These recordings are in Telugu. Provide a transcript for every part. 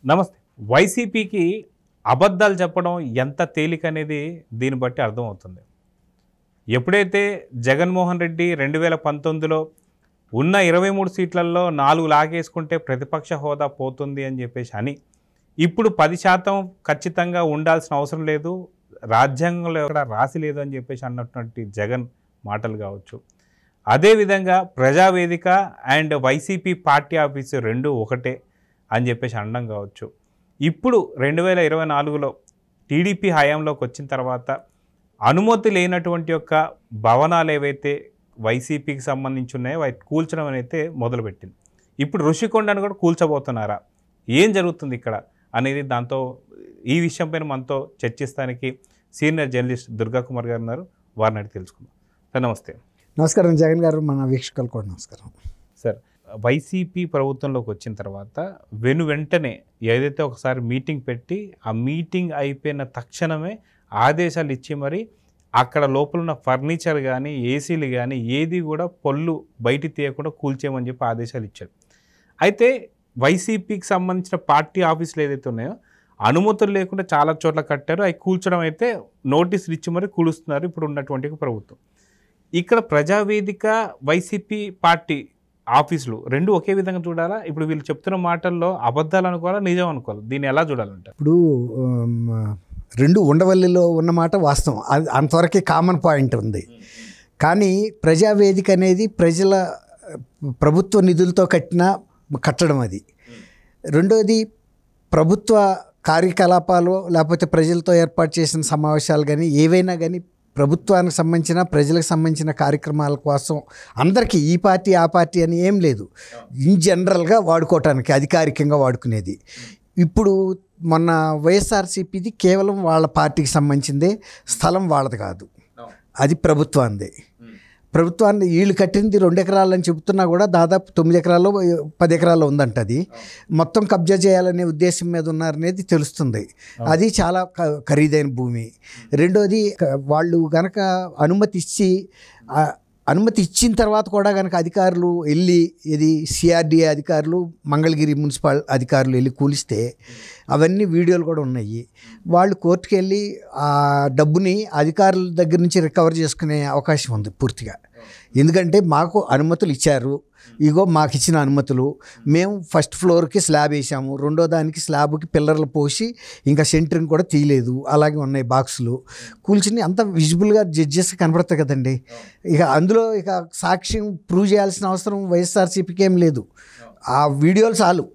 నమస్తే. వైసీపీకి అబద్ధాలు చెప్పడం ఎంత తేలిక అనేది దీన్ని బట్టి అర్థమవుతుంది. ఎప్పుడైతే జగన్మోహన్ రెడ్డి 2019లో ఉన్న 23 సీట్లలో 4 లాగేసుకుంటే ప్రతిపక్ష హోదా పోతుంది అని చెప్పేసి అని, ఇప్పుడు 10% ఖచ్చితంగా ఉండాల్సిన అవసరం లేదు, రాజ్యాంగంలో ఎక్కడ రాసి లేదు అని చెప్పేసి అన్నటువంటి జగన్ మాటలు కావచ్చు. అదేవిధంగా Praja Vedika and YCP party office రెండు ఒకటే అని చెప్పేసి అనడం కావచ్చు. ఇప్పుడు 2024లో టీడీపీ హయాంలోకి వచ్చిన తర్వాత అనుమతి లేనటువంటి యొక్క భవనాలు ఏవైతే వైసీపీకి సంబంధించి ఉన్నాయో అవి కూల్చడం అయితే మొదలుపెట్టింది. ఇప్పుడు ఋషికొండను కూడా కూల్చబోతున్నారా, ఏం జరుగుతుంది ఇక్కడ అనేది దాంతో ఈ విషయంపైన మనతో చర్చిస్తానికి సీనియర్ జర్నలిస్ట్ దుర్గా కుమార్ గారు ఉన్నారు. వారిని అడిగి తెలుసుకుందాం. సార్ నమస్తే. నమస్కారం జగన్ గారు, మన వీక్షకులు కూడా నమస్కారం. సార్, వైసీపీ ప్రభుత్వంలోకి వచ్చిన తర్వాత వెంటనే ఏదైతే ఒకసారి మీటింగ్ పెట్టి ఆ మీటింగ్ అయిపోయిన తక్షణమే ఆదేశాలు ఇచ్చి మరి అక్కడ లోపల ఉన్న ఫర్నిచర్ కానీ ఏసీలు కానీ ఏది కూడా పొల్లు బయట తీయకుండా కూల్చేయమని చెప్పి ఆదేశాలు ఇచ్చాడు. అయితే వైసీపీకి సంబంధించిన పార్టీ ఆఫీసులు ఏదైతే ఉన్నాయో అనుమతులు లేకుండా చాలా చోట్ల కట్టారు. అవి కూల్చడం అయితే నోటీసులు ఇచ్చి మరి కూలుస్తున్నారు ఇప్పుడు ఉన్నటువంటి ప్రభుత్వం. ఇక్కడ ప్రజావేదిక వైసీపీ పార్టీ ఆఫీసులు రెండు ఒకే విధంగా చూడాలా? ఇప్పుడు వీళ్ళు చెప్తున్న మాటల్లో అబద్ధాలు అనుకోవాలా, నిజం అనుకోవాలి? దీన్ని ఎలా చూడాలంటే ఇప్పుడు రెండు ఉండవల్లిలో ఉన్నమాట వాస్తవం, అది అంతవరకే కామన్ పాయింట్ ఉంది. కానీ ప్రజావేదిక అనేది ప్రభుత్వ నిధులతో కట్టడం అది. రెండోది ప్రభుత్వ కార్యకలాపాలు లేకపోతే ప్రజలతో ఏర్పాటు చేసిన సమావేశాలు కానీ ఏవైనా కానీ ప్రభుత్వానికి సంబంధించిన ప్రజలకు సంబంధించిన కార్యక్రమాల కోసం అందరికీ ఈ పార్టీ ఆ పార్టీ అని ఏం లేదు, ఇన్ జనరల్గా వాడుకోవటానికి అధికారికంగా వాడుకునేది. ఇప్పుడు మొన్న వైఎస్ఆర్సీపీది కేవలం వాళ్ళ పార్టీకి సంబంధించిందే, స్థలం వాళ్ళది కాదు, అది ప్రభుత్వాన్ని. ప్రభుత్వాన్ని వీళ్ళు కట్టింది 2 ఎకరాలని చెబుతున్నా కూడా దాదాపు 9 ఎకరాల్లో 10 ఎకరాల్లో ఉందంట. అది మొత్తం కబ్జా చేయాలనే ఉద్దేశం మీద ఉన్నారనేది తెలుస్తుంది. అది చాలా ఖరీదైన భూమి. రెండోది వాళ్ళు కనుక అనుమతి ఇచ్చిన తర్వాత కూడా కనుక అధికారులు వెళ్ళి, ఇది సిఆర్డిఏ అధికారులు మంగళగిరి మున్సిపల్ అధికారులు వెళ్ళి కూలిస్తే అవన్నీ వీడియోలు కూడా ఉన్నాయి. వాళ్ళు కోర్టుకు వెళ్ళి ఆ డబ్బుని అధికారుల దగ్గర నుంచి రికవర్ చేసుకునే అవకాశం ఉంది పూర్తిగా. ఎందుకంటే మాకు అనుమతులు ఇచ్చారు, ఇగో మాకు ఇచ్చిన అనుమతులు, మేము ఫస్ట్ ఫ్లోర్కి స్లాబ్ వేసాము, రెండో దానికి స్లాబ్కి పిల్లర్లు పోసి ఇంకా సెంటరింగ్ కూడా తీయలేదు, అలాగే ఉన్నాయి బాక్సులు కూల్చుని అంత విజిబుల్గా జడ్జెస్ కనబడతాయి కదండి. ఇక అందులో ఇక సాక్ష్యం ప్రూవ్ చేయాల్సిన అవసరం వైఎస్ఆర్సీపీకి ఏం లేదు, ఆ వీడియోలు చాలు.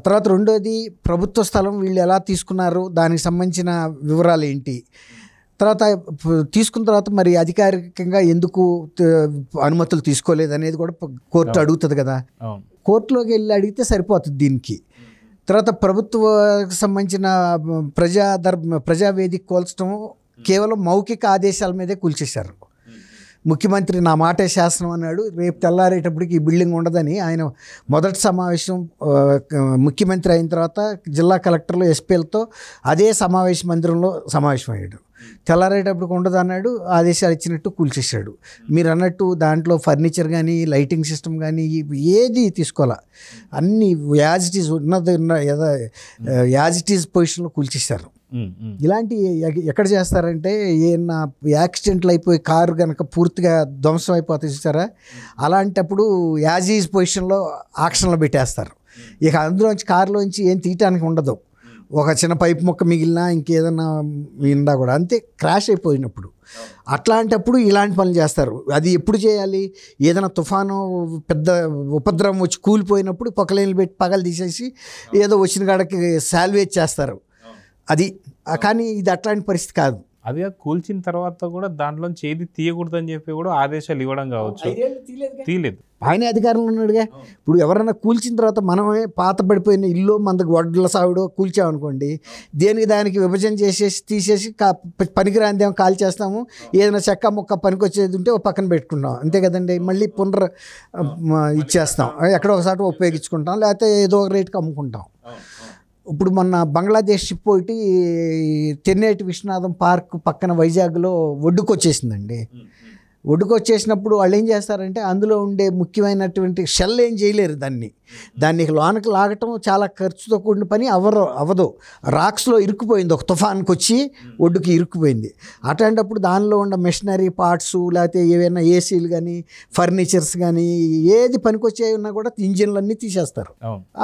తర్వాత రెండోది ప్రభుత్వ స్థలం వీళ్ళు ఎలా తీసుకున్నారు, దానికి సంబంధించిన వివరాలు ఏంటి, తర్వాత తీసుకున్న తర్వాత మరి అధికారికంగా ఎందుకు అనుమతులు తీసుకోలేదు అనేది కూడా కోర్టు అడుగుతుంది కదా. కోర్టులోకి వెళ్ళి అడిగితే సరిపోతుంది దీనికి. తర్వాత ప్రభుత్వానికి సంబంధించిన ప్రజావేదిక కూల్చడం కేవలం మౌఖిక ఆదేశాల మీదే కూల్చేశారు. ముఖ్యమంత్రి నా మాటే శాసనం అన్నాడు, రేపు తెల్లారేటప్పటికి ఈ బిల్డింగ్ ఉండదని ఆయన మొదటి సమావేశం ముఖ్యమంత్రి అయిన తర్వాత జిల్లా కలెక్టర్లు ఎస్పీలతో అదే సమావేశ మందిరంలో సమావేశమయ్యాడు. తెల్లారేటప్పటికి ఉండదు అన్నాడు, ఆదేశాలు ఇచ్చినట్టు కూల్చేశాడు. మీరు అన్నట్టు దాంట్లో ఫర్నిచర్ కానీ లైటింగ్ సిస్టమ్ కానీ ఏది తీసుకోవాలా, అన్నీ as it is as it is పొజిషన్లో కూల్చేశారు. ఇలాంటి ఎక్కడ చేస్తారంటే ఏమన్నా యాక్సిడెంట్లు అయిపోయి కారు కనుక పూర్తిగా ధ్వంసం అయిపోతే చూసారా, అలాంటప్పుడు యాజ్ ఈజ్ పొజిషన్లో ఆక్షన్లో పెట్టేస్తారు. ఇక అందులోంచి కారులోంచి ఏం తీయటానికి ఉండదు, ఒక చిన్న పైపు మొక్క మిగిలినా ఇంకేదన్నా విన్నా కూడా అంతే, క్రాష్ అయిపోయినప్పుడు. అట్లాంటప్పుడు ఇలాంటి పనులు చేస్తారు. అది ఎప్పుడు చేయాలి, ఏదైనా తుఫాను పెద్ద ఉపద్రవం వచ్చి కూలిపోయినప్పుడు పొక్కలేని పెట్టి పగలు తీసేసి ఏదో వచ్చిన కాడకి సాల్వేజ్ చేస్తారు అది. కానీ ఇది అట్లాంటి పరిస్థితి కాదు. అదే కూల్చిన తర్వాత కూడా దాంట్లోంచి ఏది తీయకూడదని చెప్పి కూడా ఆదేశాలు ఇవ్వడం కావచ్చు, తీయలేదు. ఆయన అధికారంలో ఉన్నాడుగా. ఇప్పుడు ఎవరైనా కూల్చిన తర్వాత మనమే పాత పడిపోయిన ఇల్లు మనకు వడ్ల సావిడో కూల్చామనుకోండి, దేనికి దానికి విభజన చేసేసి తీసేసి పనికిరాందేమో కాల్ చేస్తాము, ఏదైనా చెక్క మొక్క పనికొచ్చేది ఉంటే ఒక పక్కన పెట్టుకుంటాం, అంతే కదండి. మళ్ళీ ఇచ్చేస్తాం, ఎక్కడో ఒకసారి ఉపయోగించుకుంటాం, లేకపోతే ఏదో ఒక రేటుకి అమ్ముకుంటాం. ఇప్పుడు మొన్న బంగ్లాదేశ్ షిప్ ఒకటి తెన్నేటి విశ్వనాథం పార్క్ పక్కన వైజాగ్లో ఒడ్డుకొచ్చేసిందండి. ఒడ్డుకు వచ్చేసినప్పుడు వాళ్ళు ఏం చేస్తారంటే అందులో ఉండే ముఖ్యమైనటువంటి షెల్ ఏం చేయలేరు, దాన్ని లోనకి లాగటం చాలా ఖర్చుతో కూడిన పని అవ్వదు. రాక్స్లో ఇరుక్కుపోయింది, ఒక తుఫాన్కి వచ్చి ఒడ్డుకి ఇరుక్కుపోయింది. అట్లాంటప్పుడు దానిలో ఉన్న మెషినరీ పార్ట్స్ లేకపోతే ఏవైనా ఏసీలు కానీ ఫర్నిచర్స్ కానీ ఏది పనికొచ్చే ఉన్నా కూడా ఇంజిన్లన్నీ తీసేస్తారు,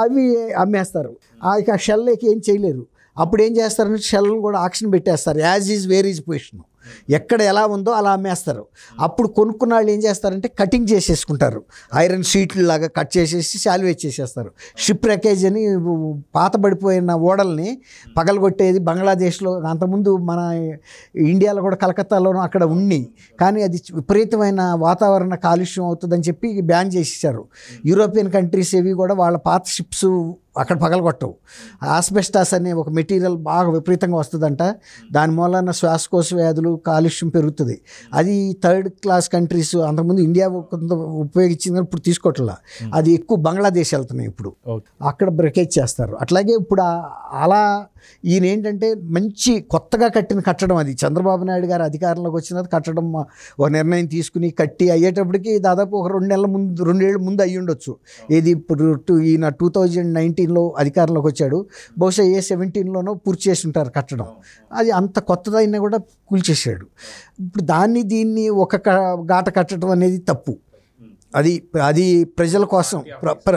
అవి అమ్మేస్తారు. ఆ షెల్కి ఏం చేయలేరు. అప్పుడు ఏం చేస్తారంటే షెల్ను కూడా ఆక్షన్ పెట్టేస్తారు, as is where is position, ఎక్కడ ఎలా ఉందో అలా అమ్మేస్తారు. అప్పుడు కొనుక్కున్న వాళ్ళు ఏం చేస్తారంటే కటింగ్ చేసేసుకుంటారు, ఐరన్ షీట్లు లాగా కట్ చేసేసి శాల్వేజ్ చేసేస్తారు. షిప్ ర్యాకేజ్ అని పాతబడిపోయిన ఓడల్ని పగలగొట్టేది బంగ్లాదేశ్లో, అంతకుముందు మన ఇండియాలో కూడా కలకత్తాలోనూ అక్కడ ఉన్నాయి. కానీ అది విపరీతమైన వాతావరణ కాలుష్యం అవుతుందని చెప్పి బ్యాన్ చేసేసారు. యూరోపియన్ కంట్రీస్ ఏవి కూడా వాళ్ళ పాత షిప్స్ అక్కడ పగలగొట్టవు. ఆస్బెస్టాస్ అనే ఒక మెటీరియల్ బాగా విపరీతంగా వస్తుందంట, దాని మూలన శ్వాసకోశ వ్యాధులు, కాలుష్యం పెరుగుతుంది. అది థర్డ్ క్లాస్ కంట్రీస్, అంతకుముందు ఇండియా కొంత ఉపయోగించింది, ఇప్పుడు తీసుకోవట్లా. అది ఎక్కువ బంగ్లాదేశ్ వెళ్తున్నాయి, ఇప్పుడు అక్కడ బ్రేకేజ్ చేస్తారు. అట్లాగే ఇప్పుడు అలా ఈయన ఏంటంటే మంచి కొత్తగా కట్టిన కట్టడం, అది చంద్రబాబు నాయుడు గారు అధికారంలోకి వచ్చిన కట్టడం ఒక నిర్ణయం తీసుకుని కట్టి అయ్యేటప్పటికి దాదాపు ఒక 2 ఏళ్ళ ముందు అయ్యి ఉండొచ్చు. ఇది ఇప్పుడు ఈయన 2019లో అధికారంలోకి వచ్చాడు, బహుశా 2017లోనో పూర్తి చేసి ఉంటారు కట్టడం. అది అంత కొత్తదైనా కూడా కూల్చేసాడు. ఇప్పుడు దీన్ని ఒక గాట కట్టడం అనేది తప్పు. అది ప్రజల కోసం,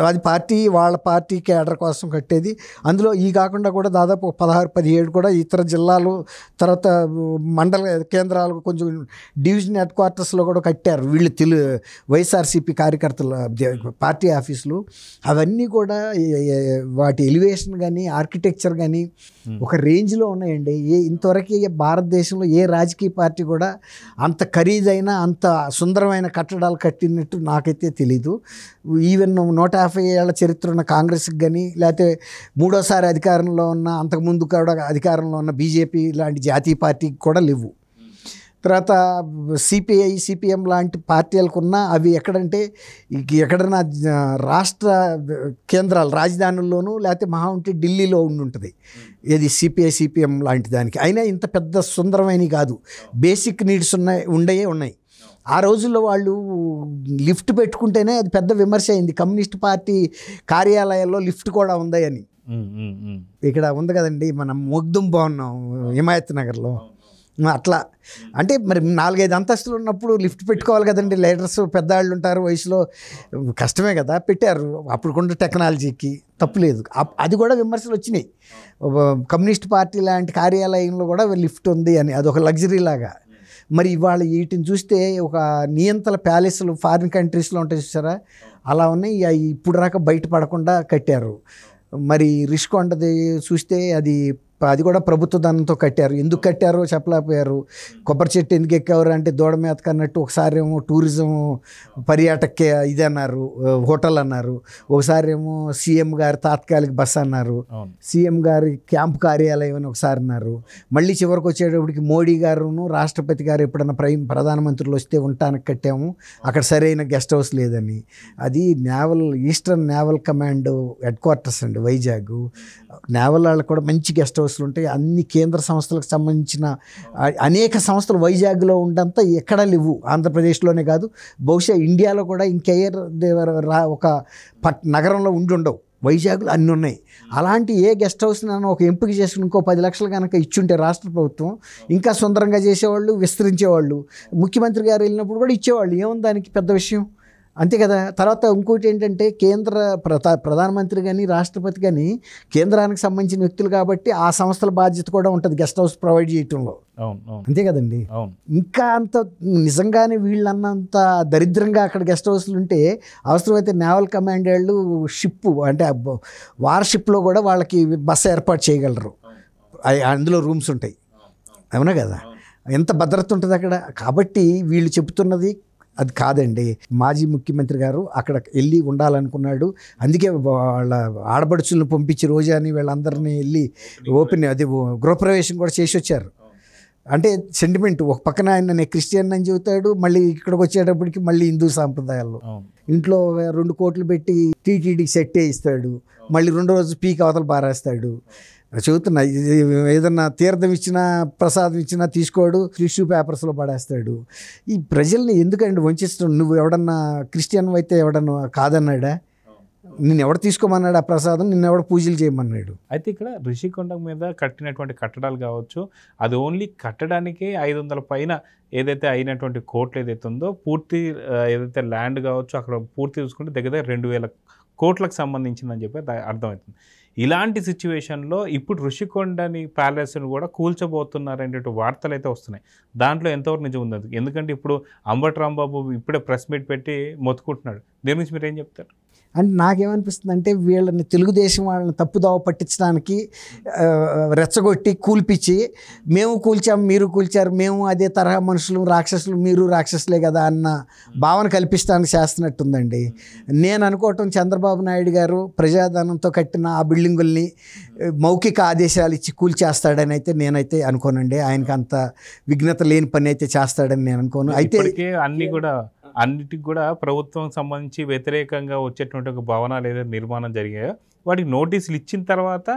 అది వాళ్ళ పార్టీ కేడర్ కోసం కట్టేది. అందులో ఈ కాకుండా కూడా దాదాపు 16-17 కూడా ఇతర జిల్లాలు, తర్వాత మండల కేంద్రాలు, కొంచెం డివిజన్ హెడ్ క్వార్టర్స్లో కూడా కట్టారు వీళ్ళు వైఎస్ఆర్సీపీ కార్యకర్తల పార్టీ ఆఫీసులు. అవన్నీ కూడా వాటి ఎలివేషన్ కానీ ఆర్కిటెక్చర్ కానీ ఒక రేంజ్లో ఉన్నాయండి. ఇంతవరకు భారతదేశంలో ఏ రాజకీయ పార్టీ కూడా అంత ఖరీదైన అంత సుందరమైన కట్టడాలు కట్టినట్టు నాకైతే తెలీదు. ఈవెన్ 150 ఏళ్ల చరిత్ర ఉన్న కాంగ్రెస్కి కానీ, లేకపోతే 3వ సారి అధికారంలో ఉన్న, అంతకుముందు కూడా అధికారంలో ఉన్న బీజేపీ లాంటి జాతీయ పార్టీకి కూడా లేవు. తర్వాత సిపిఐ, సిపిఎం లాంటి పార్టీలకున్నా అవి ఎక్కడైనా రాష్ట్ర కేంద్రాలు, రాజధానుల్లోనూ లేకపోతే మహా ఉంటే ఢిల్లీలో ఉంటుంది. ఏది సిపిఐ, సిపిఎం లాంటి దానికి అయినా ఇంత పెద్ద సుందరమైనవి కాదు, బేసిక్ నీడ్స్ ఉన్నాయి. ఆ రోజుల్లో వాళ్ళు లిఫ్ట్ పెట్టుకుంటేనే అది పెద్ద విమర్శ అయింది. కమ్యూనిస్ట్ పార్టీ కార్యాలయాల్లో లిఫ్ట్ కూడా ఉందని. ఇక్కడ ఉంది కదండి, మనం మొగ్దుం బాగున్నాం హిమాయత్ నగర్లో, అట్లా. అంటే మరి 4-5 అంతస్తులు ఉన్నప్పుడు లిఫ్ట్ పెట్టుకోవాలి కదండి. లీడర్స్ పెద్దవాళ్ళు ఉంటారు, వయసులో కష్టమే కదా, పెట్టారు. అప్పుడుకున్న టెక్నాలజీకి తప్పులేదు. అది కూడా విమర్శలు వచ్చినాయి. కమ్యూనిస్ట్ పార్టీ లాంటి కార్యాలయంలో కూడా లిఫ్ట్ ఉంది అని, అదొక లగ్జరీ లాగా. మరి ఇవాళ వీటిని చూస్తే ఒక నియంత్రణ ప్యాలెస్లు ఫారిన్ కంట్రీస్లో ఉంటాయి చూసారా, అలా ఉన్నాయి. ఇప్పుడు రాక బయటపడకుండా కట్టారు. మరి రిషికొండది చూస్తే అది కూడా ప్రభుత్వ ధనంతో కట్టారు. ఎందుకు కట్టారో చెప్పలేకపోయారు. కొబ్బరి చెట్టు ఎందుకు ఎక్కేవారు అంటే దూడ మీద కన్నట్టు. ఒకసారి ఏమో టూరిజం పర్యాటక ఇది అన్నారు, హోటల్ అన్నారు. ఒకసారి ఏమో సీఎం గారి తాత్కాలిక బస్ అన్నారు, సీఎం గారి క్యాంపు కార్యాలయం అని ఒకసారి అన్నారు. మళ్ళీ చివరికి వచ్చేటప్పటికి మోడీ గారును రాష్ట్రపతి గారు ఎప్పుడన్నా ప్రధానమంత్రులు వస్తే ఉండటానికి కట్టాము, అక్కడ సరైన గెస్ట్ హౌస్ లేదని. అది eastern naval command head quarters అండి, వైజాగ్. నేవల్ వాళ్ళకి కూడా మంచి గెస్ట్ హౌస్లు ఉంటాయి. అన్ని కేంద్ర సంస్థలకు సంబంధించిన అనేక సంస్థలు వైజాగ్లో ఉండంతా ఎక్కడా లేవు. ఆంధ్రప్రదేశ్లోనే కాదు, బహుశా ఇండియాలో కూడా ఒక నగరంలో ఉండవు. వైజాగ్లో అన్నీ ఉన్నాయి. అలాంటి ఏ గెస్ట్ హౌస్ ఒక ఎంపిక చేసుకుని ఇంకో 10 లక్షలు కనుక ఇచ్చుంటే రాష్ట్ర ప్రభుత్వం ఇంకా సుందరంగా చేసేవాళ్ళు, విస్తరించేవాళ్ళు. ముఖ్యమంత్రి గారు వెళ్ళినప్పుడు కూడా ఇచ్చేవాళ్ళు. ఏముంది దానికి పెద్ద విషయం, అంతే కదా. తర్వాత ఇంకోటి ఏంటంటే ప్రధానమంత్రి కానీ రాష్ట్రపతి కానీ కేంద్రానికి సంబంధించిన వ్యక్తులు కాబట్టి ఆ సంస్థల బాధ్యత కూడా ఉంటుంది గెస్ట్ హౌస్ ప్రొవైడ్ చేయటంలో, అంతే కదండి. ఇంకా అంత నిజంగానే వీళ్ళన్నంత దరిద్రంగా అక్కడ గెస్ట్ హౌస్లు ఉంటే అవసరమైతే నేవల్ కమాండ్ వాళ్ళు షిప్ అంటే వార్షిప్లో కూడా వాళ్ళకి బస్సు ఏర్పాటు చేయగలరు. అందులో రూమ్స్ ఉంటాయి, అవునా కదా. ఎంత భద్రత ఉంటుంది అక్కడ. కాబట్టి వీళ్ళు చెబుతున్నది అది కాదండి. మాజీ ముఖ్యమంత్రి గారు అక్కడ వెళ్ళి ఉండాలనుకున్నాడు. అందుకే వాళ్ళ ఆడపడుచులను పంపించి రోజాని వీళ్ళందరినీ వెళ్ళి గృహప్రవేశం కూడా చేసి వచ్చారు. అంటే సెంటిమెంట్. ఒక పక్కన ఆయన నేను క్రిస్టియన్ అని చెబుతాడు, మళ్ళీ ఇక్కడికి వచ్చేటప్పటికి మళ్ళీ హిందూ సాంప్రదాయాల్లో ఇంట్లో 2 కోట్లు పెట్టి టీటీడీకి సెట్ వేయిస్తాడు, మళ్ళీ 2 రోజు పీక్ అవతల పారేస్తాడు. చెబుతున్నా, ఏదన్నా తీర్థం ఇచ్చినా ప్రసాదం ఇచ్చినా తీసుకోడు, టిష్యూ పేపర్స్లో పడేస్తాడు. ఈ ప్రజల్ని ఎందుకండి వంచిస్తాడు? నువ్వు ఎవడన్నా క్రిస్టియన్ అయితే ఎవడన్నా కాదన్నాడా? నిన్ను ఎవడు తీసుకోమన్నాడు ఆ ప్రసాదం? నిన్ను ఎవడు పూజలు చేయమన్నాడు? అయితే ఇక్కడ ఋషికొండ మీద కట్టినటువంటి కట్టడాలు కావచ్చు, అది ఓన్లీ కట్టడానికే 500 పైన ఏదైతే అయినటువంటి కోట్లు ఏదైతే ఉందో, పూర్తి ఏదైతే ల్యాండ్ కావచ్చు అక్కడ పూర్తి చూసుకుంటే దగ్గర 2000 కోట్లకు సంబంధించిందని చెప్పి అర్థమవుతుంది. ఇలాంటి సిచ్యువేషన్లో ఇప్పుడు ఋషికొండని ప్యాలెస్ని కూడా కూల్చబోతున్నారనేటువంటి వార్తలు అయితే వస్తున్నాయి. దాంట్లో ఎంతవరకు నిజం ఉంది? ఎందుకంటే ఇప్పుడు అంబటి రాంబాబు ఇప్పుడే ప్రెస్ మీట్ పెట్టి మొత్తుకుంటున్నాడు. దీని గురించి మీరు ఏం చెప్తారు? అంటే నాకేమనిపిస్తుంది అంటే, వీళ్ళని తెలుగుదేశం వాళ్ళని తప్పుదోవ పట్టించడానికి రెచ్చగొట్టి కూల్పించి, మేము కూల్చాము మీరు కూల్చారు, మేము అదే తరహా మనుషులు, రాక్షసులు మీరు రాక్షసులే కదా అన్న భావన కల్పించడానికి చేస్తున్నట్టుందండి. నేను అనుకోవటం చంద్రబాబు నాయుడు గారు ప్రజాధనంతో కట్టిన ఆ బిల్డింగుల్ని మౌఖిక ఆదేశాలు ఇచ్చి కూల్చేస్తాడని అయితే నేనైతే అనుకోనండి. ఆయనకి అంత విఘ్నత లేని పని అయితే చేస్తాడని నేను అనుకోను. అయితే అన్నిటికి కూడా ప్రభుత్వం సంబంధించి వ్యతిరేకంగా వచ్చేటువంటి ఒక భవనాలు ఏదైతే నిర్మాణం జరిగాయో వాటికి నోటీసులు ఇచ్చిన తర్వాత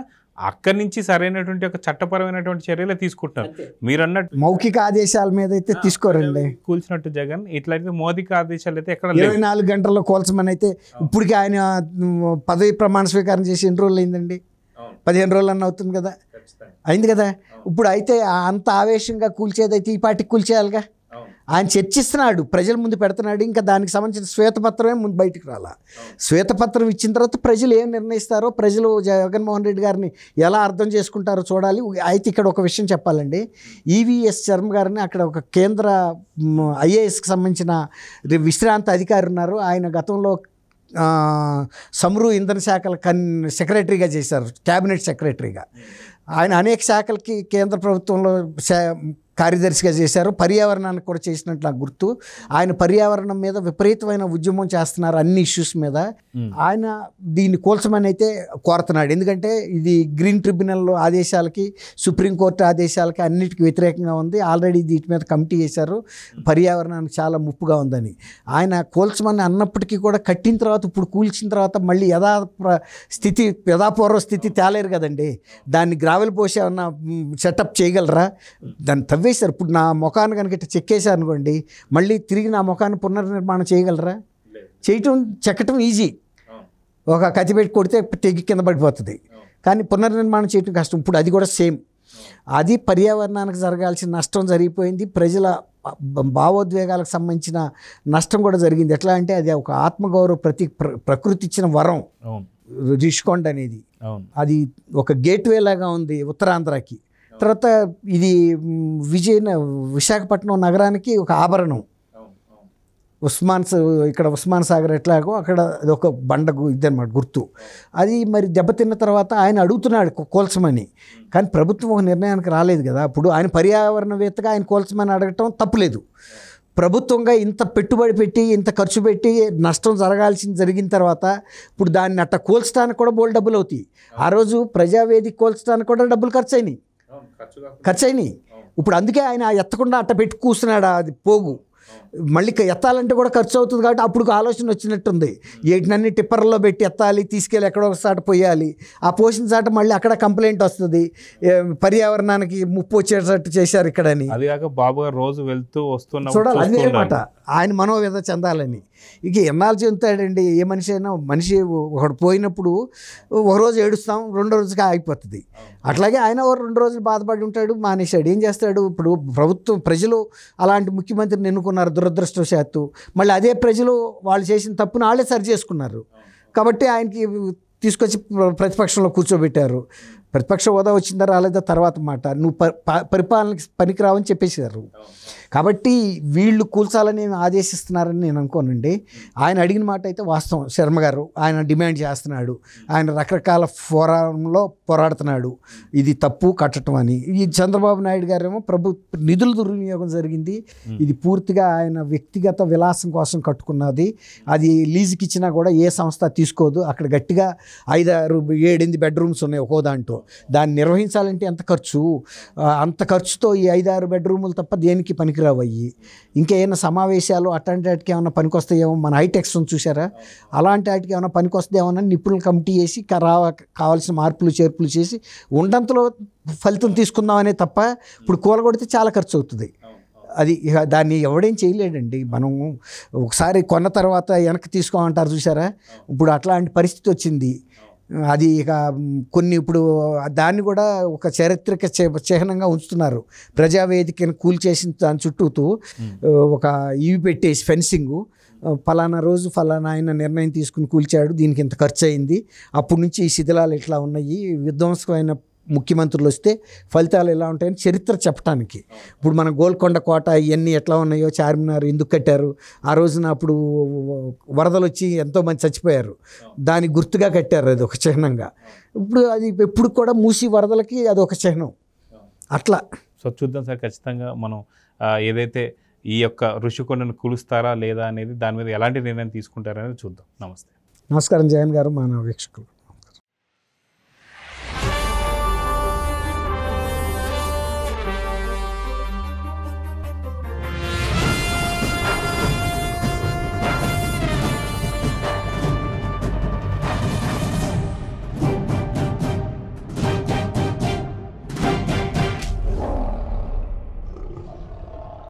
అక్కడి నుంచి సరైనటువంటి ఒక చట్టపరమైనటువంటి చర్యలు తీసుకుంటారు. మీరు అన్నట్టు మౌఖిక ఆదేశాల మీద అయితే తీసుకోరండి. కూల్చినట్టు జగన్, ఇట్లయితే మౌఖిక ఆదేశాలు అయితే ఎక్కడ 24 గంటల్లో కోల్చమని అయితే, ఇప్పటికీ ఆయన పదవి ప్రమాణ స్వీకారం చేసి ఎన్ని రోజులు అయిందండి? 15 రోజులు అన్న అవుతుంది కదా, అయింది కదా. ఇప్పుడు అయితే అంత ఆవేశంగా కూల్చేదైతే ఈ పార్టీకి కూల్చేయాలిగా. ఆయన చర్చిస్తున్నాడు, ప్రజల ముందు పెడుతున్నాడు, ఇంకా దానికి సంబంధించిన శ్వేతపత్రమే ముందు బయటకు రాలా. శ్వేతపత్రం ఇచ్చిన తర్వాత ప్రజలు ఏం నిర్ణయిస్తారో, ప్రజలు జగన్మోహన్ రెడ్డి గారిని ఎలా అర్థం చేసుకుంటారో చూడాలి. అయితే ఇక్కడ ఒక విషయం చెప్పాలండి, ఈవీఎస్ శర్మ గారిని అక్కడ ఒక కేంద్ర ఐఏఎస్కి సంబంధించిన విశ్రాంత అధికారి ఉన్నారు. ఆయన గతంలో సమ్రు ఇంధన శాఖల సెక్రటరీగా చేశారు, క్యాబినెట్ సెక్రటరీగా. ఆయన అనేక శాఖలకి కేంద్ర ప్రభుత్వంలో కార్యదర్శిగా చేశారు, పర్యావరణానికి కూడా చేసినట్లు నాకు గుర్తు. ఆయన పర్యావరణం మీద విపరీతమైన ఉద్యమం చేస్తున్నారు అన్ని ఇష్యూస్ మీద. ఆయన దీన్ని కూల్చమని అయితే కోరుతున్నాడు. ఎందుకంటే ఇది గ్రీన్ ట్రిబ్యునల్ ఆదేశాలకి, సుప్రీంకోర్టు ఆదేశాలకి అన్నిటికీ వ్యతిరేకంగా ఉంది. ఆల్రెడీ వీటి మీద కమిటీ చేశారు, పర్యావరణానికి చాలా ముప్పుగా ఉందని. ఆయన కూల్చమని అన్నప్పటికీ కూడా కట్టిన తర్వాత, ఇప్పుడు కూల్చిన తర్వాత మళ్ళీ యథాపూర్వ స్థితి తేలేరు కదండి. దాన్ని గ్రావెల్ పోసి ఏమన్నా సెటప్ చేయగలరా? దాన్ని తవ్వేశారు. ఇప్పుడు నా ముఖాన్ని కనుక ఇట్లా చెక్కేశారు అనుకోండి, మళ్ళీ తిరిగి నా ముఖాన్ని పునర్నిర్మాణం చేయగలరా? చెక్కటం ఈజీ, ఒక కత్తి పెట్టి కొడితే తెగి కింద పడిపోతుంది. కానీ పునర్నిర్మాణం చేయటం కష్టం. ఇప్పుడు అది కూడా సేమ్. అది పర్యావరణానికి జరగాల్సిన నష్టం జరిగిపోయింది, ప్రజల భావోద్వేగాలకు సంబంధించిన నష్టం కూడా జరిగింది. ఎట్లా అంటే అది ఒక ఆత్మగౌరవ ప్రకృతి ఇచ్చిన వరం ఋషికొండ అనేది. అది ఒక గేట్వే లాగా ఉంది ఉత్తరాంధ్రకి. తర్వాత ఇది విశాఖపట్నం నగరానికి ఒక ఆభరణం. ఇక్కడ ఉస్మాన్ సాగర్ ఎట్లాగో అక్కడ అది ఒక బండగు ఇదన్నమాట గుర్తు. అది మరి దెబ్బతిన్న తర్వాత ఆయన అడుగుతున్నాడు కోల్చమని, కానీ ప్రభుత్వం ఒక నిర్ణయానికి రాలేదు కదా. అప్పుడు ఆయన పర్యావరణవేత్తగా ఆయన కోల్చమని అడగటం తప్పులేదు. ప్రభుత్వంగా ఇంత పెట్టుబడి పెట్టి, ఇంత ఖర్చు పెట్టి నష్టం జరిగిన తర్వాత ఇప్పుడు దాన్ని అట్ట కోల్చడానికి కూడా బోల్డ్ డబ్బులు అవుతాయి. ఆ రోజు ప్రజావేదిక కోల్చడానికి కూడా డబ్బులు ఖర్చు అయినాయి. ఇప్పుడు అందుకే ఆయన ఎత్తకుండా అట్ట పెట్టి కూర్చున్నాడు. అది పోగు మళ్ళీ ఎత్తాలంటే కూడా ఖర్చు అవుతుంది కాబట్టి అప్పుడు ఆలోచన వచ్చినట్టుంది. వీటినన్ని టిప్పర్లో పెట్టి ఎత్తాలి, తీసుకెళ్ళి ఎక్కడో ఒక చాట పోయాలి. ఆ పోసిన చాట మళ్ళీ అక్కడ కంప్లైంట్ వస్తుంది, పర్యావరణానికి ముప్పు వచ్చేటట్టు చేశారు ఇక్కడని. అది కాక బాబు గారు రోజు వెళ్తూ వస్తున్నా చూడాలి, అదే మాట ఆయన మనోవేద చెందాలని. ఇక ఎన్నాళ్ళు చెందుతాడండి ఏ మనిషి అయినా. మనిషి ఒకడు పోయినప్పుడు ఒకరోజు ఏడుస్తాం, 2వ రోజుకి ఆగిపోతుంది. అట్లాగే ఆయన 2 రోజులు బాధపడి ఉంటాడు, మానేశాడు. ఏం చేస్తాడు? ఇప్పుడు ప్రజలు అలాంటి ముఖ్యమంత్రిని ఎన్నుకున్నారు దురదృష్టవశాత్తు. మళ్ళీ అదే ప్రజలు వాళ్ళు చేసిన తప్పును వాళ్ళే సరి చేసుకున్నారు కాబట్టి ఆయనకి తీసుకొచ్చి ప్రతిపక్షంలో కూర్చోబెట్టారు. ప్రతిపక్ష హోదా వచ్చిందా రాలేదా తర్వాత మాట. నువ్వు పరిపాలనకి పనికిరావని చెప్పేశారు. కాబట్టి వీళ్ళు కూల్చాలని ఆదేశిస్తున్నారని నేను అనుకోనండి. ఆయన అడిగిన మాట అయితే వాస్తవం. శర్మ గారు ఆయన డిమాండ్ చేస్తున్నాడు, ఆయన రకరకాల ఫోరంలో పోరాడుతున్నాడు ఇది తప్పు కట్టడం అని. ఈ చంద్రబాబు నాయుడు గారేమో నిధుల దుర్వినియోగం జరిగింది, ఇది పూర్తిగా ఆయన వ్యక్తిగత విలాసం కోసం కట్టుకున్నది, అది లీజుకి ఇచ్చినా కూడా ఏ సంస్థ తీసుకోదు. అక్కడ గట్టిగా 5, 6, 7, 8 బెడ్రూమ్స్ ఉన్నాయి ఒక్కో దాంట్లో. దాన్ని నిర్వహించాలంటే ఎంత ఖర్చు, అంత ఖర్చుతో ఈ 5-6 బెడ్రూములు తప్ప దేనికి పనికిరావు అయ్యి. ఇంకేమైనా సమావేశాలు అట్లాంటి వాటికి ఏమైనా పనికొస్తాయేమో, మన హైటెక్స్ చూసారా, అలాంటి వాటికి ఏమైనా పనికొస్తాయేమో నిపుణుల కమిటీ వేసి కావాల్సిన మార్పులు చేర్పులు చేసి ఉండంతలో ఫలితం తీసుకుందామనే తప్ప ఇప్పుడు కూలగొడితే చాలా ఖర్చు అవుతుంది. అది ఇక దాన్ని ఎవడేం చేయలేడండి. మనం ఒకసారి కొన్న తర్వాత వెనక్కి తీసుకోమంటారు చూసారా, ఇప్పుడు అట్లాంటి పరిస్థితి వచ్చింది. అది ఇక కొన్ని ఇప్పుడు దాన్ని కూడా ఒక చారిత్రక చిహ్నంగా ఉంచుతున్నారు. ప్రజావేదికను కూల్చేసిన దాని చుట్టూతూ ఒక ఇవి పెట్టేసి ఫెన్సింగు, ఫలానా రోజు ఫలానా ఆయన నిర్ణయం తీసుకుని కూల్చాడు, దీనికి ఇంత ఖర్చు అయింది, అప్పటి నుంచి ఈ శిథిలాలు ఇట్లా ఉన్నాయి, విధ్వంసమైన ముఖ్యమంత్రులు వస్తే ఫలితాలు ఎలా ఉంటాయని చరిత్ర చెప్పడానికి. ఇప్పుడు మన గోల్కొండ కోట ఇవన్నీ ఎట్లా ఉన్నాయో, చార్మినార్ ఎందుకు కట్టారు, ఆ రోజున అప్పుడు వరదలు వచ్చి ఎంతోమంది చచ్చిపోయారు, దానికి గుర్తుగా కట్టారు, అది ఒక చిహ్నంగా. ఇప్పుడు అది ఎప్పుడు కూడా మూసి వరదలకి అది ఒక చిహ్నం అట్లా. సో చూద్దాం సార్, ఖచ్చితంగా మనం ఏదైతే ఈ యొక్క ఋషికొండను కూలుస్తారా లేదా అనేది దాని మీద ఎలాంటి నిర్ణయం తీసుకుంటారనేది చూద్దాం. నమస్తే. నమస్కారం జగన్ గారు, మన వీక్షకులు.